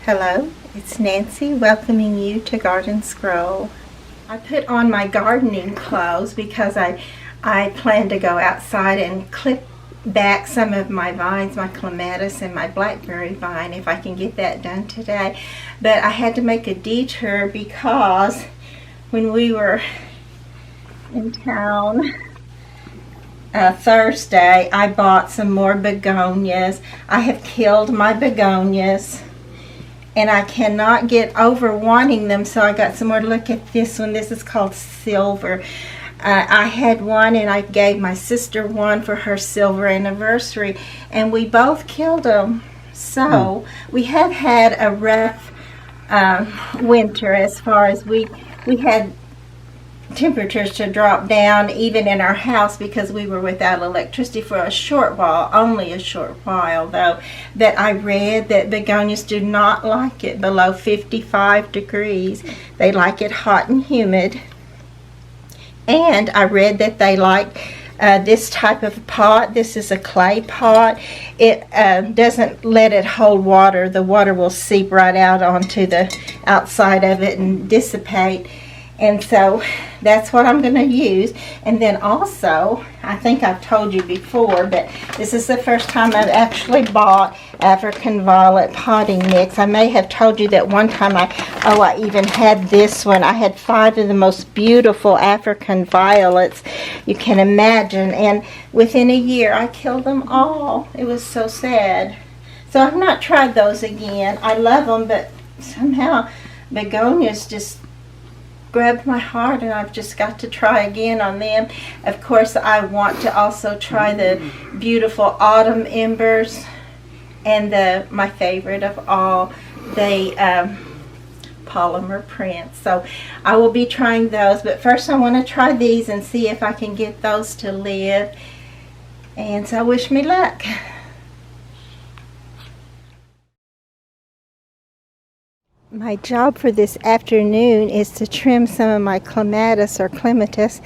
Hello, it's Nancy welcoming you to Garden Scroll. I put on my gardening clothes because I plan to go outside and clip back some of my vines, my clematis and my blackberry vine, if I can get that done today. But I had to make a detour because when we were in town Thursday, I bought some more begonias. I have killed my begonias and I cannot get over wanting them, so I got some more. Look at this one. This is called Silver. I had one and I gave my sister one for her silver anniversary, and we both killed them. So we have had a rough winter as far as we had temperatures to drop down even in our house because we were without electricity for a short while, only a short while though, that I read that begonias do not like it below 55 degrees. They like it hot and humid. And I read that they like this type of pot. This is a clay pot. It doesn't let it hold water. The water will seep right out onto the outside of it and dissipate. And so that's what I'm going to use. And then also, I think I've told you before, but this is the first time I've actually bought African violet potting mix. I may have told you that one time I even had this one. I had 5 of the most beautiful African violets you can imagine. And within a year, I killed them all. It was so sad. So I've not tried those again. I love them, but somehow begonias just grabbed my heart, and I've just got to try again on them. Of course, I want to also try the beautiful autumn embers and my favorite of all, the polymer prints. So I will be trying those, but first I want to try these and see if I can get those to live. And so wish me luck. My job for this afternoon is to trim some of my clematis or clematis,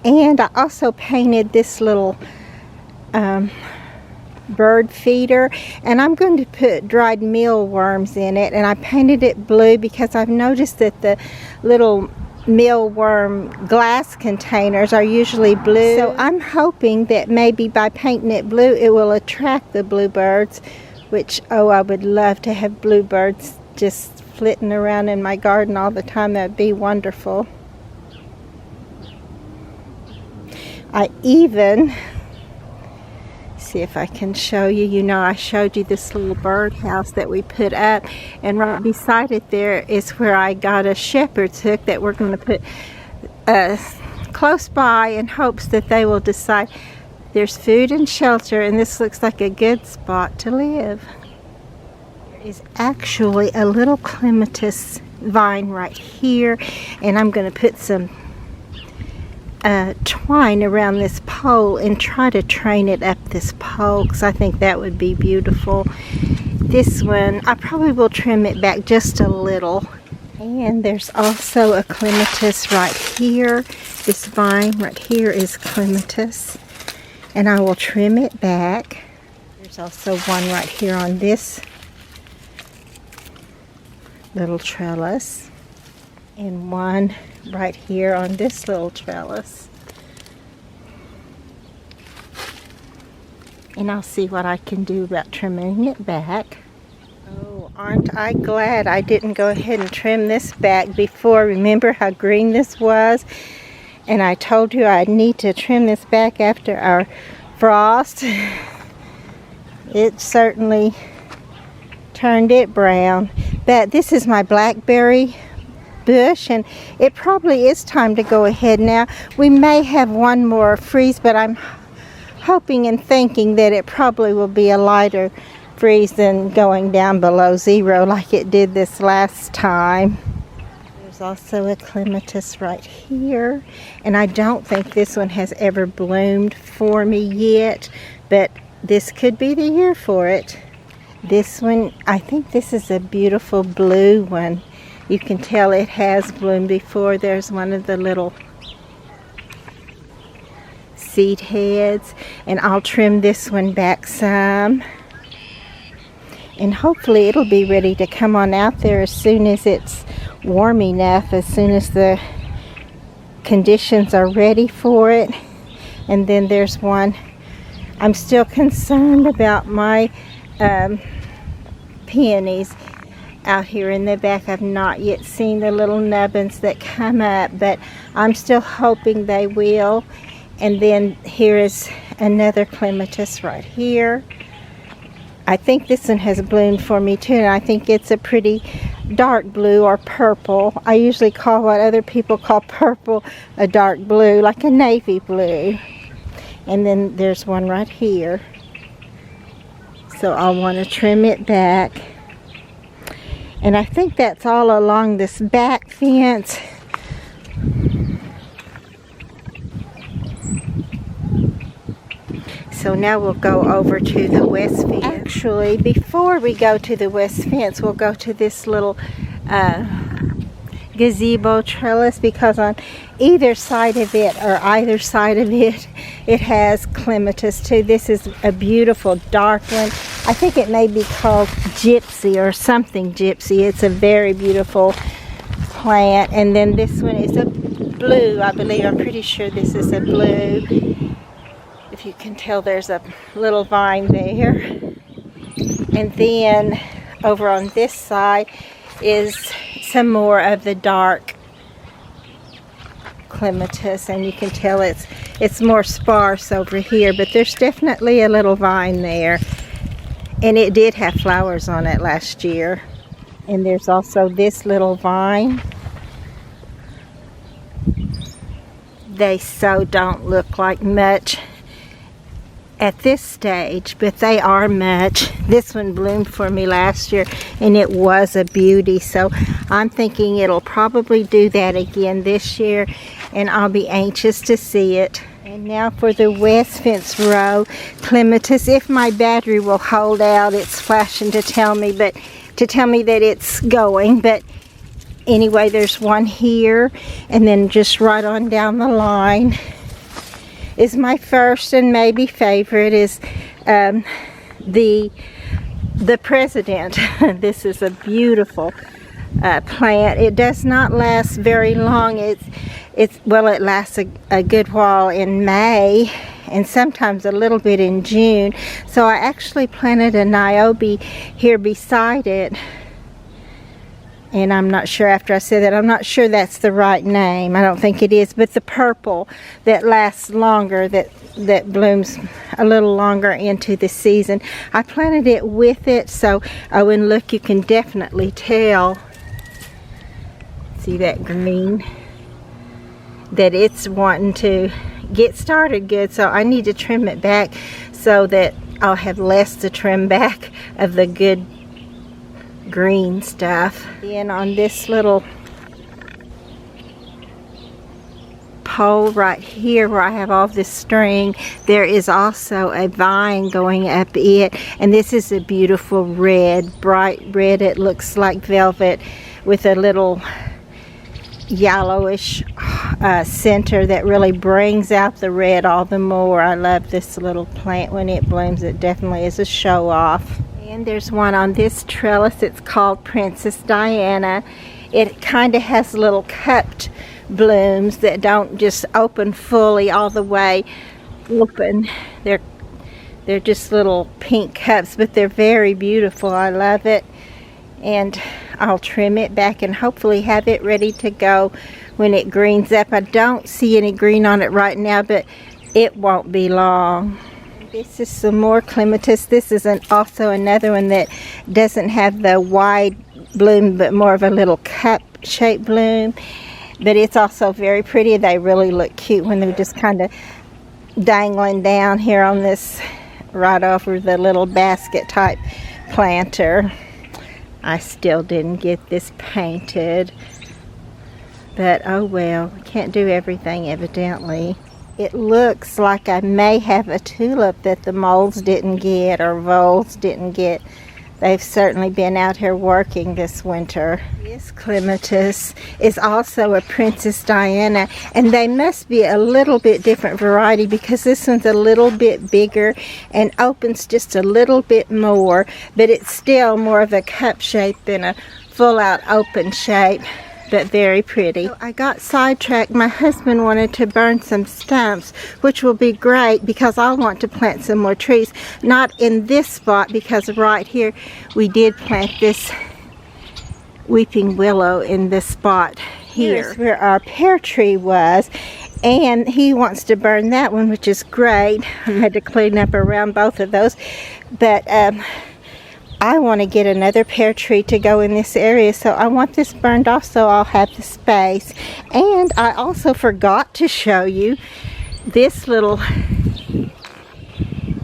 and I also painted this little bird feeder, and I'm going to put dried mealworms in it, and I painted it blue because I've noticed that the little mealworm glass containers are usually blue. So I'm hoping that maybe by painting it blue it will attract the bluebirds, which, oh, I would love to have bluebirds just flitting around in my garden all the time. That'd be wonderful. I even, see if I can show you, you know, I showed you this little birdhouse that we put up, and right beside it there is where I got a shepherd's hook that we're going to put close by in hopes that they will decide there's food and shelter, and this looks like a good spot to live. Is actually a little clematis vine right here, and I'm going to put some twine around this pole and try to train it up this pole, because I think that would be beautiful. This one I probably will trim it back just a little. And there's also a clematis right here. This vine right here is clematis, and I will trim it back. There's also one right here on this little trellis, and one right here on this little trellis, and I'll see what I can do about trimming it back. Oh, aren't I glad I didn't go ahead and trim this back before. Remember how green this was? And I told you I'd need to trim this back after our frost. It certainly turned it brown. But this is my blackberry bush, and it probably is time to go ahead now. We may have one more freeze, but I'm hoping and thinking that it probably will be a lighter freeze than going down below 0 like it did this last time. There's also a clematis right here, and I don't think this one has ever bloomed for me yet, but this could be the year for it. This one, I think this is a beautiful blue one. You can tell it has bloomed before. There's one of the little seed heads, and I'll trim this one back some. And hopefully it'll be ready to come on out there as soon as it's warm enough, as soon as the conditions are ready for it. And then there's one, I'm still concerned about my peonies out here in the back. I've not yet seen the little nubbins that come up, but I'm still hoping they will. And then here is another clematis right here. I think this one has bloomed for me too, and I think it's a pretty dark blue or purple. I usually call what other people call purple a dark blue, like a navy blue. And then there's one right here. So I'll want to trim it back. And I think that's all along this back fence. So now we'll go over to the west fence. Actually, before we go to the west fence, we'll go to this little gazebo trellis, because on either side of it, it has clematis too. This is a beautiful dark one. I think it may be called gypsy or something gypsy. It's a very beautiful plant. And then this one is a blue, I believe. I'm pretty sure this is a blue. If you can tell, there's a little vine there. And then over on this side is some more of the dark clematis, and you can tell it's more sparse over here, but there's definitely a little vine there, and it did have flowers on it last year. And there's also this little vine. They so don't look like much at this stage, but they are much. This one bloomed for me last year, and it was a beauty. So I'm thinking it'll probably do that again this year, and I'll be anxious to see it. And now for the west fence row clematis. If my battery will hold out, it's flashing to tell me that it's going. But anyway, there's one here, and then just right on down the line is my first and maybe favorite is the president. This is a beautiful plant. It does not last very long. It lasts a good while in May, and sometimes a little bit in June. So I actually planted a niobe here beside it. And I'm not sure, after I said that, I'm not sure that's the right name. I don't think it is. But the purple that lasts longer, that blooms a little longer into the season. I planted it with it, so, oh, and look, you can definitely tell. See that green? That it's wanting to get started good. So I need to trim it back so that I'll have less to trim back of the good green stuff. Then on this little pole right here where I have all this string, there is also a vine going up it, and this is a beautiful red, bright red. It looks like velvet with a little yellowish center that really brings out the red all the more. I love this little plant when it blooms. It definitely is a show off. And there's one on this trellis. It's called Princess Diana. It kind of has little cupped blooms that don't just open fully all the way open. They're just little pink cups, but they're very beautiful. I love it. And I'll trim it back and hopefully have it ready to go when it greens up. I don't see any green on it right now, but it won't be long. This is some more clematis. This is also another one that doesn't have the wide bloom, but more of a little cup-shaped bloom. But it's also very pretty. They really look cute when they're just kind of dangling down here on this, right over the little basket-type planter. I still didn't get this painted, but oh well. Can't do everything, evidently. It looks like I may have a tulip that the moles didn't get, or voles didn't get. They've certainly been out here working this winter. This clematis is also a Princess Diana, and they must be a little bit different variety because this one's a little bit bigger and opens just a little bit more, but it's still more of a cup shape than a full out open shape, but very pretty. So I got sidetracked. My husband wanted to burn some stumps, which will be great because I want to plant some more trees. Not in this spot, because right here we did plant this weeping willow in this spot here. Here's where our pear tree was, and he wants to burn that one, which is great. I had to clean up around both of those, but I want to get another pear tree to go in this area, so I want this burned off so I'll have the space. And I also forgot to show you this little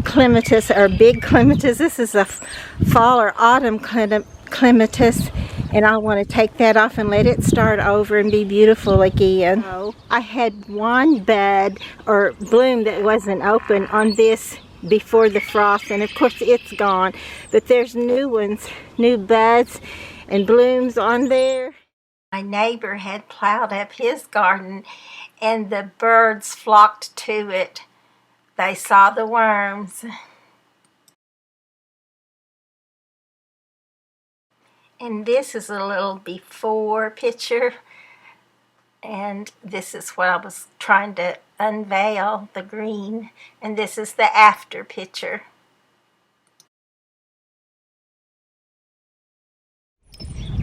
clematis, or big clematis. This is a fall or autumn clematis, and I want to take that off and let it start over and be beautiful again. I had one bud or bloom that wasn't open on this before the frost, and of course it's gone, but there's new ones, new buds and blooms on there. My neighbor had plowed up his garden and the birds flocked to it. They saw the worms. And this is a little before picture, and this is what I was trying to unveil, the green, and this is the after picture.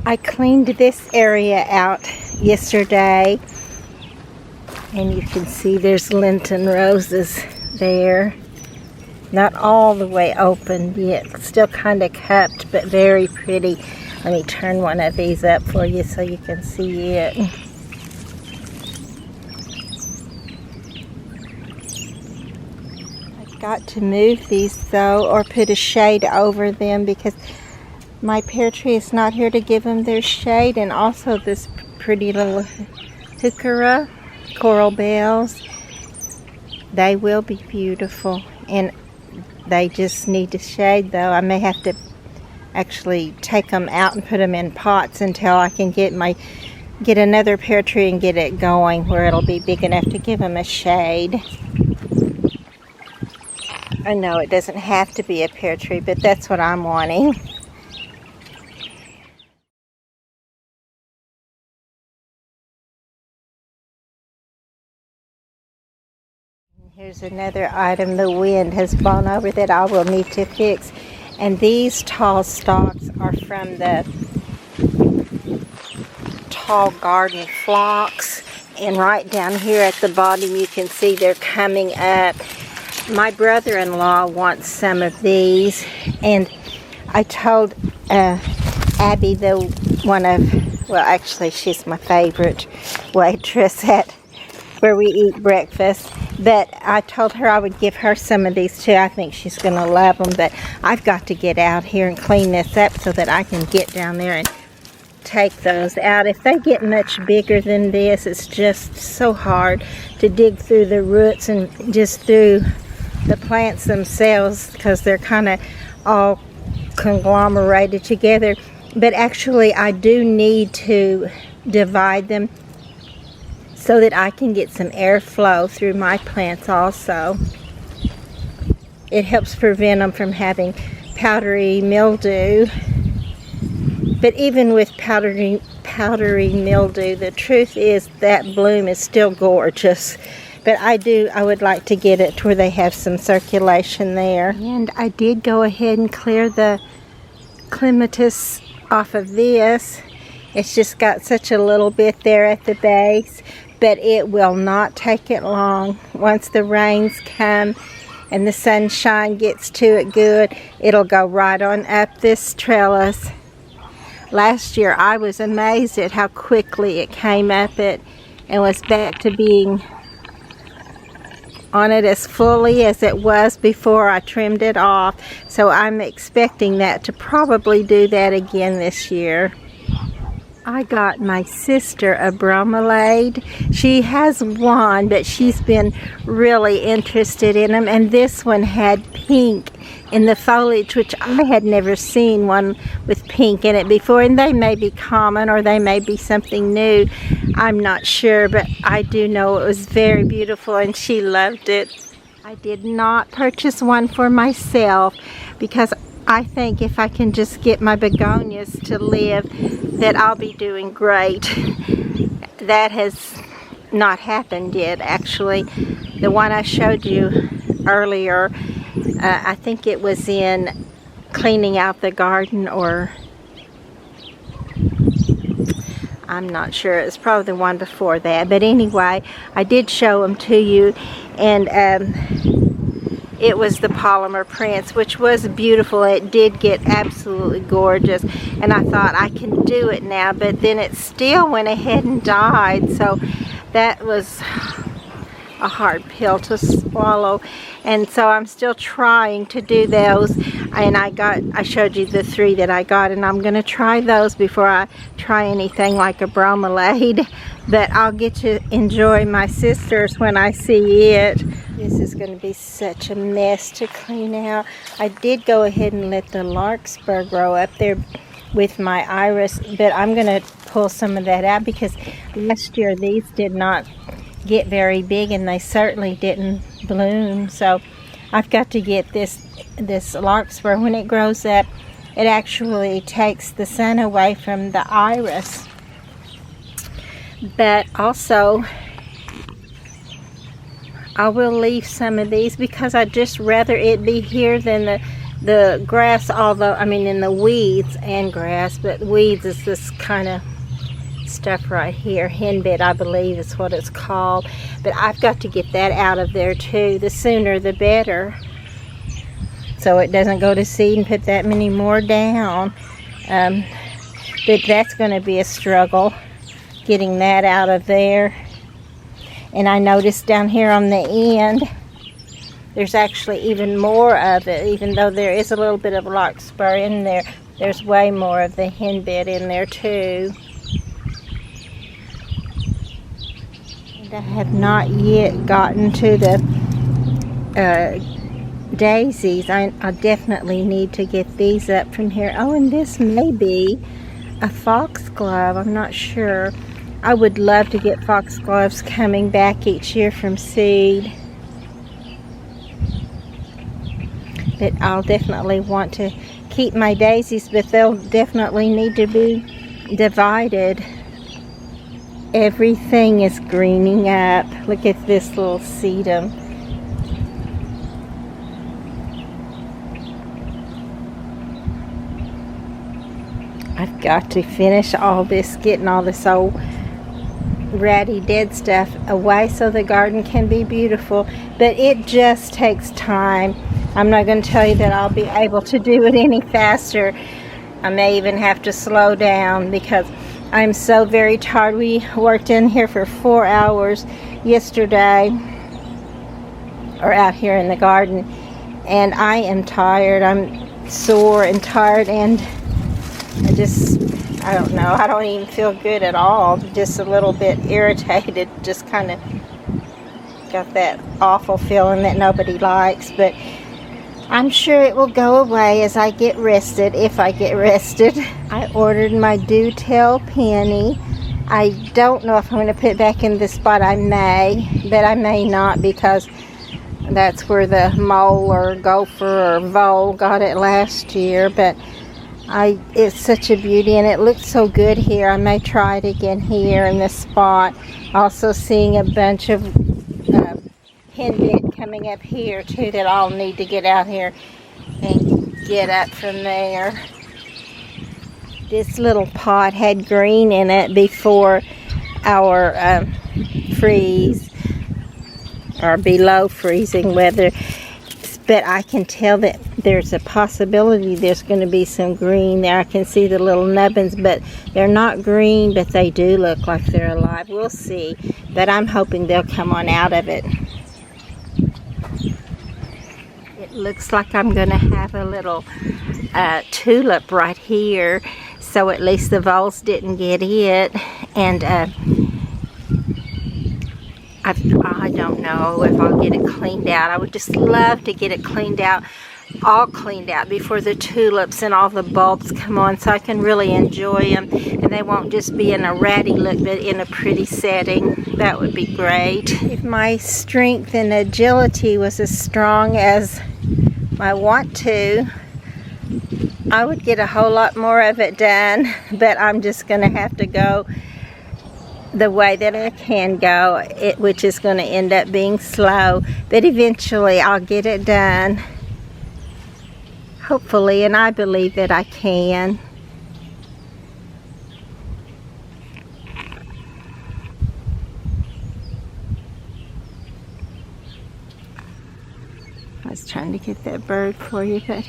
I cleaned this area out yesterday, and you can see there's Lenten roses there. Not all the way open yet, still kind of cupped, but very pretty. Let me turn one of these up for you so you can see it. I've got to move these though, or put a shade over them, because my pear tree is not here to give them their shade. And also this pretty little heuchera, coral bells. They will be beautiful, and they just need to shade though. I may have to actually take them out and put them in pots until I can get another pear tree and get it going where it'll be big enough to give them a shade. I know it doesn't have to be a pear tree, but that's what I'm wanting. Here's another item the wind has blown over that I will need to fix. And these tall stalks are from the tall garden phlox. And right down here at the bottom you can see they're coming up. My brother-in-law wants some of these. And I told Abby, well actually she's my favorite waitress at where we eat breakfast. But I told her I would give her some of these too. I think she's going to love them. But I've got to get out here and clean this up so that I can get down there and take those out. If they get much bigger than this, it's just so hard to dig through the roots and just through the plants themselves, because they're kind of all conglomerated together. But actually I do need to divide them so that I can get some airflow through my plants also. It helps prevent them from having powdery mildew. But even with powdery mildew, the truth is that bloom is still gorgeous. But I would like to get it to where they have some circulation there. And I did go ahead and clear the clematis off of this. It's just got such a little bit there at the base. But it will not take it long. Once the rains come and the sunshine gets to it good, it'll go right on up this trellis. Last year I was amazed at how quickly it came up it and was back to being on it as fully as it was before I trimmed it off. So I'm expecting that to probably do that again this year. I got my sister a bromelaid. She has one, but she's been really interested in them. And this one had pink in the foliage, which I had never seen one with pink in it before. And they may be common or they may be something new. I'm not sure, but I do know it was very beautiful and she loved it. I did not purchase one for myself because I think if I can just get my begonias to live, that I'll be doing great. That has not happened yet, actually. The one I showed you earlier, I think it was in cleaning out the garden, or I'm not sure. It's probably the one before that. But anyway, I did show them to you, and it was the polymer prints, which was beautiful. It did get absolutely gorgeous, and I thought I can do it now, but then it still went ahead and died. So that was a hard pill to swallow, and so I'm still trying to do those. And I showed you the 3 that I got, and I'm going to try those before I try anything like a bromelaid. But I'll get to enjoy my sister's when I see it. This is going to be such a mess to clean out. I did go ahead and let the larkspur grow up there with my iris, but I'm going to pull some of that out because last year these did not get very big and they certainly didn't bloom. So I've got to get this larkspur. When it grows up, it actually takes the sun away from the iris. But also, I will leave some of these because I'd just rather it be here than the grass, although, I mean, in the weeds and grass, but weeds is this kind of stuff right here. Henbit, I believe is what it's called. But I've got to get that out of there too. The sooner the better, so it doesn't go to seed and put that many more down. But that's going to be a struggle, getting that out of there. And I noticed down here on the end, there's actually even more of it. Even though there is a little bit of larkspur in there, there's way more of the henbit in there too. And I have not yet gotten to the daisies. I definitely need to get these up from here. Oh, and this may be a foxglove. I'm not sure. I would love to get foxgloves coming back each year from seed. But I'll definitely want to keep my daisies, but they'll definitely need to be divided. Everything is greening up. Look at this little sedum. I've got to finish all this, getting all this old ratty dead stuff away so the garden can be beautiful. But it just takes time. I'm not going to tell you that I'll be able to do it any faster. I may even have to slow down because I'm so very tired. We worked in here for 4 hours yesterday, or out here in the garden, and I am tired. I'm sore and tired, and I don't know, I don't even feel good at all. Just a little bit irritated, just kind of got that awful feeling that nobody likes. But I'm sure it will go away as I get rested, if I get rested. I ordered my do-tell penny. I don't know if I'm going to put it back in the spot. I may, but I may not, because that's where the mole or gopher or vole got it last year. But it's such a beauty, and it looks so good here. I may try it again here in this spot. Also seeing a bunch of henbit coming up here too that I'll need to get out here and get up from there. This little pot had green in it before our freeze, or below freezing weather. But I can tell that there's a possibility there's going to be some green there. I can see the little nubbins, but they're not green, but they do look like they're alive. We'll see. But I'm hoping they'll come on out of it. It looks like I'm going to have a little tulip right here. so at least the voles didn't get it. And I don't know if I'll get it cleaned out. I would just love to get it cleaned out, all cleaned out before the tulips and all the bulbs come on, so I can really enjoy them and they won't just be in a ratty look but in a pretty setting. That would be great. If my strength and agility was as strong as I want to, I would get a whole lot more of it done, but I'm just going to have to go the way that I can go, which is going to end up being slow, but eventually I'll get it done. Hopefully, and I believe that I can. I was trying to get that bird for you, but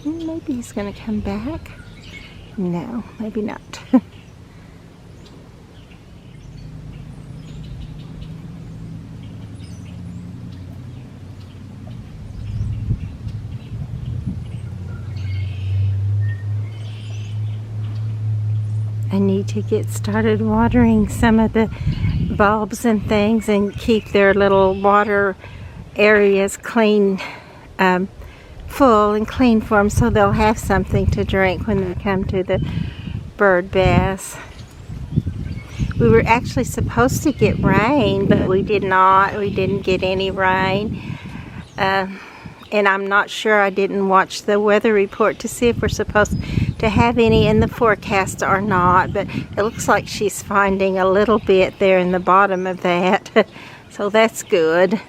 maybe he's going to come back. No, maybe not. I need to get started watering some of the bulbs and things and keep their little water areas clean, full and clean for them, so they'll have something to drink when they come to the bird baths. We were actually supposed to get rain, but we did not. We didn't get any rain. And I'm not sure, I didn't watch the weather report to see if we're supposed to have any in the forecast or not, but it looks like she's finding a little bit there in the bottom of that, so that's good.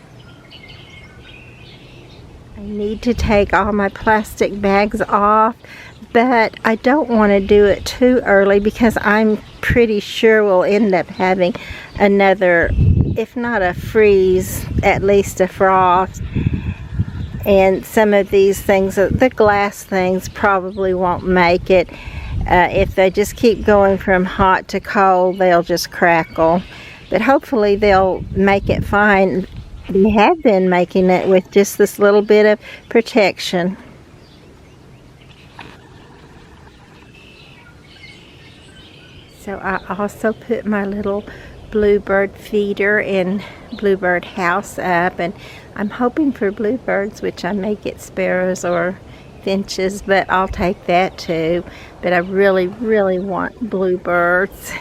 I need to take all my plastic bags off, but I don't want to do it too early because I'm pretty sure we'll end up having another, if not a freeze, at least a frost. And some of these things, the glass things, probably won't make it. If they just keep going from hot to cold, they'll just crackle. But hopefully they'll make it fine. They have been making it with just this little bit of protection. So I also put my little Bluebird feeder in Bluebird house up, and I'm hoping for bluebirds, which I may get sparrows or finches, but I'll take that too. But I really want bluebirds.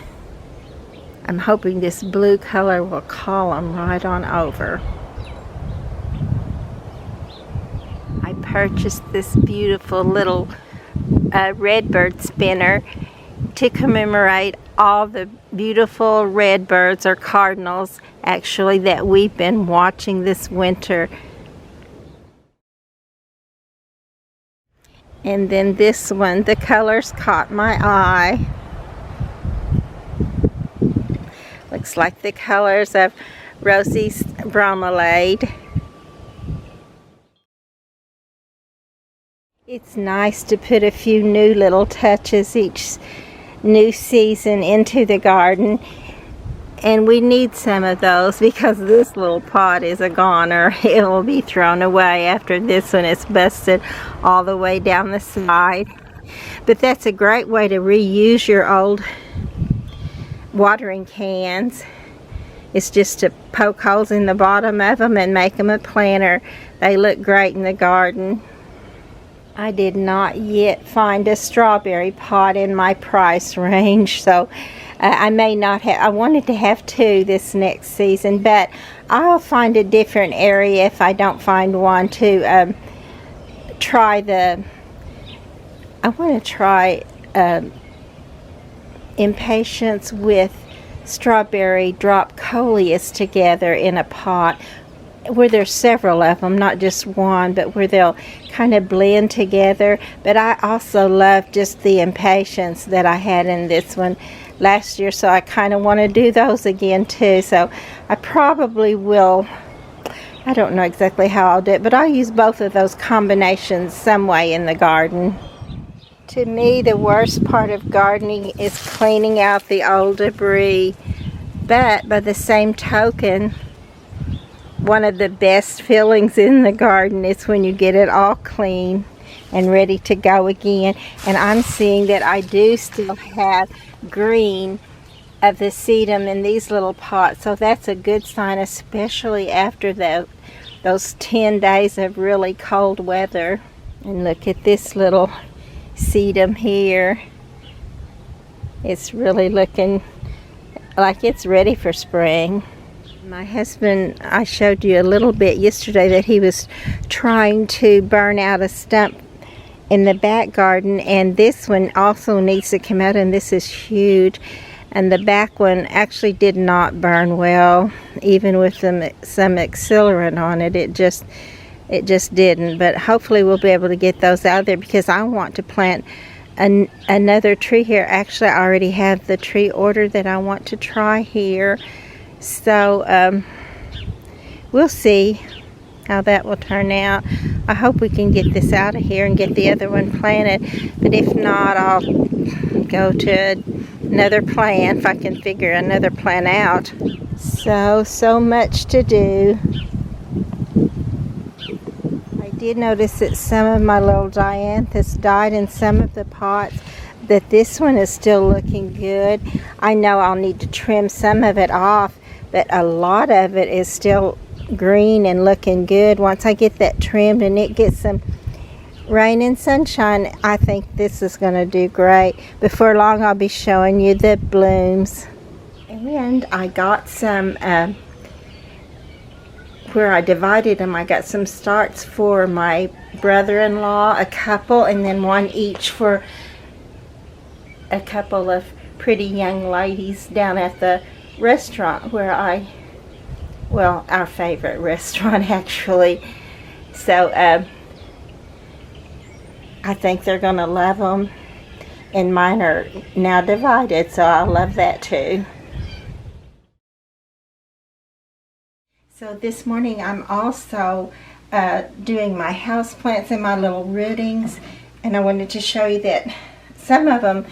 I'm hoping this blue color will call them right on over. I purchased this beautiful little redbird spinner to commemorate all the beautiful redbirds, or cardinals actually, that we've been watching this winter. And then this one, the colors caught my eye. Looks like the colors of Rosie's bromeliad. It's nice to put a few new little touches each new season into the garden, and we need some of those because this little pot is a goner. It will be thrown away after this one is busted all the way down the side. But that's a great way to reuse your old watering cans. It's just to poke holes in the bottom of them and make them a planter. They look great in the garden. I did not yet find a strawberry pot in my price range, so I may not have. I wanted to have two this next season, but I'll find a different area if I don't find one to try the. I want to try impatiens with strawberry drop Coleus together in a pot, where there's several of them, not just one, but where they'll kind of blend together. But I also love just the impatiens that I had in this one last year, so I kind of want to do those again too. So I probably will, I don't know exactly how I'll do it, but I'll use both of those combinations some way in the garden. To me, the worst part of gardening is cleaning out the old debris, but by the same token, one of the best feelings in the garden is when you get it all clean and ready to go again. And I'm seeing that I do still have green of the sedum in these little pots, so that's a good sign, especially after those 10 days of really cold weather. And look at this little sedum here. It's really looking like it's ready for spring. My husband, I showed you a little bit yesterday that he was trying to burn out a stump in the back garden, and this one also needs to come out, and this is huge. And the back one actually did not burn well, even with some accelerant on it. It just didn't. But hopefully we'll be able to get those out there, because I want to plant another tree here. Actually, I already have the tree ordered that I want to try here. So we'll see how that will turn out. I hope we can get this out of here and get the other one planted. But if not, I'll go to another plan if I can figure another plan out. So much to do. I did notice that some of my little dianthus died in some of the pots, but this one is still looking good. I know I'll need to trim some of it off, but a lot of it is still green and looking good. Once I get that trimmed and it gets some rain and sunshine, I think this is going to do great. Before long, I'll be showing you the blooms. And I got some, where I divided them, I got some starts for my brother-in-law, a couple, and then one each for a couple of pretty young ladies down at the restaurant where our favorite restaurant actually. So I think they're going to love them, and mine are now divided, so I love that too. So this morning I'm also doing my house plants and my little rootings, and I wanted to show you that some of them,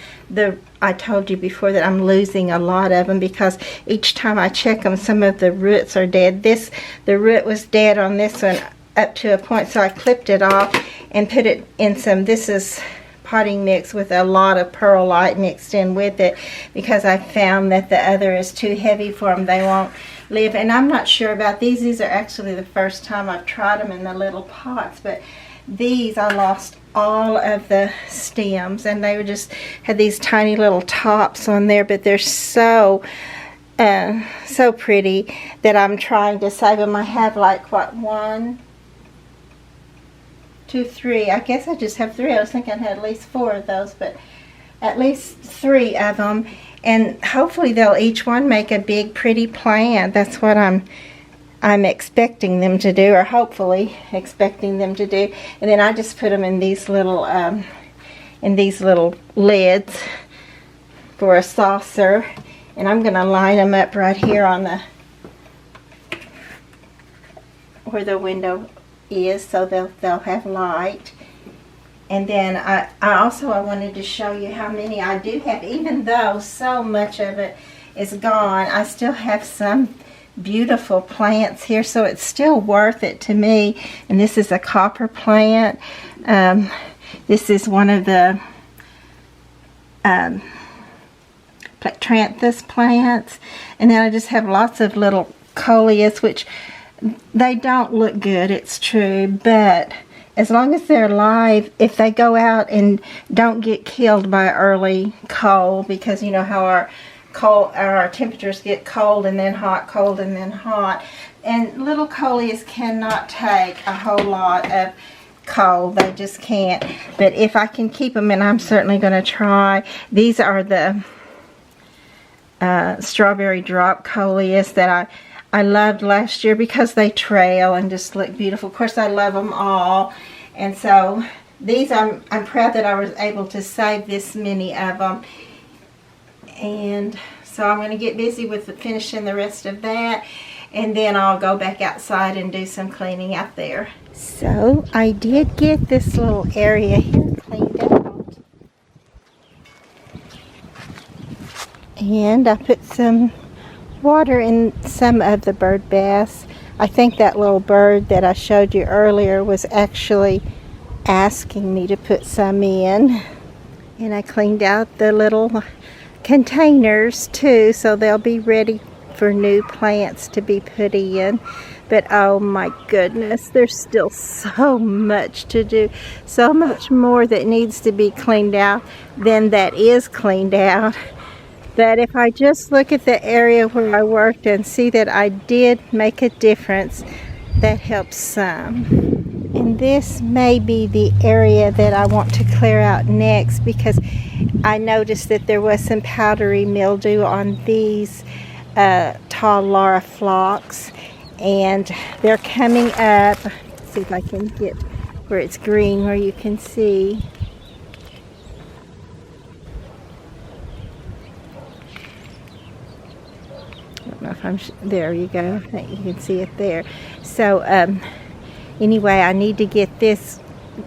I told you before that I'm losing a lot of them because each time I check them, some of the roots are dead. The root was dead on this one up to a point, so I clipped it off and put it in some, this is potting mix with a lot of perlite mixed in with it, because I found that the other is too heavy for them. They won't live. And I'm not sure about these. These are actually the first time I've tried them in the little pots, but these I lost all of the stems, and they were just had these tiny little tops on there, but they're so pretty that I'm trying to save them. I have like what, 1, 2, 3. I guess I just have 3. I was thinking I had at least 4 of those, but at least 3 of them, and hopefully they'll each one make a big pretty plant. That's what I'm expecting them to do, or hopefully expecting them to do. And then I just put them in these little lids for a saucer, and I'm going to line them up right here on where the window is, so they'll have light. And then I wanted to show you how many I do have. Even though so much of it is gone, I still have some beautiful plants here, so it's still worth it to me. And this is a copper plant. This is one of the Chrysanthemums plants. And then I just have lots of little Coleus, which they don't look good, it's true, but as long as they're alive, if they go out and don't get killed by early cold, because you know how our temperatures get cold and then hot, cold and then hot, and little Coleus cannot take a whole lot of cold. They just can't. But if I can keep them, and I'm certainly going to try. These are the strawberry drop Coleus that I loved last year because they trail and just look beautiful. Of course, I love them all, and so these I'm proud that I was able to save this many of them. And so I'm going to get busy with finishing the rest of that, and then I'll go back outside and do some cleaning out there. So I did get this little area here cleaned out, and I put some water in some of the bird baths. I think that little bird that I showed you earlier was actually asking me to put some in. And I cleaned out the little containers too, so they'll be ready for new plants to be put in. But oh my goodness, there's still so much to do, so much more that needs to be cleaned out than that is cleaned out, that if I just look at the area where I worked and see that I did make a difference, that helps some. And this may be the area that I want to clear out next, because I noticed that there was some powdery mildew on these tall Laura phlox, and they're coming up. Let's see if I can get where it's green, where you can see. I don't know if I'm there you go. I think you can see it there. So anyway, I need to get this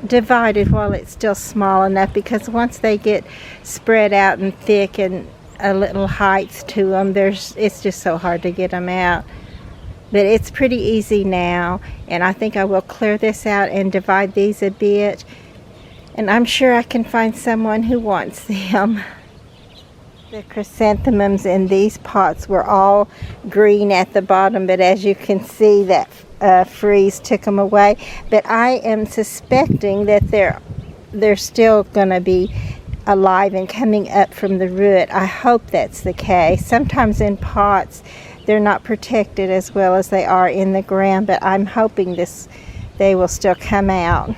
divided while it's still small enough, because once they get spread out and thick and a little height to them, it's just so hard to get them out. But it's pretty easy now, and I think I will clear this out and divide these a bit, and I'm sure I can find someone who wants them. The chrysanthemums in these pots were all green at the bottom, but as you can see, that freeze took them away. But I am suspecting that they're still going to be alive and coming up from the root. I hope that's the case. Sometimes in pots they're not protected as well as they are in the ground, but I'm hoping they will still come out.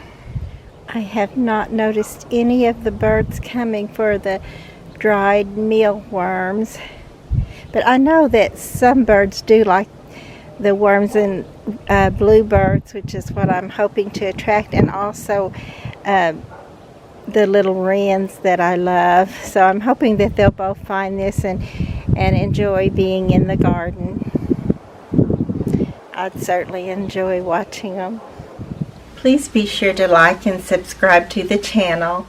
I have not noticed any of the birds coming for the dried mealworms, but I know that some birds do like the worms in bluebirds, which is what I'm hoping to attract, and also the little wrens that I love. So I'm hoping that they'll both find this and enjoy being in the garden. I'd certainly enjoy watching them. Please be sure to like and subscribe to the channel.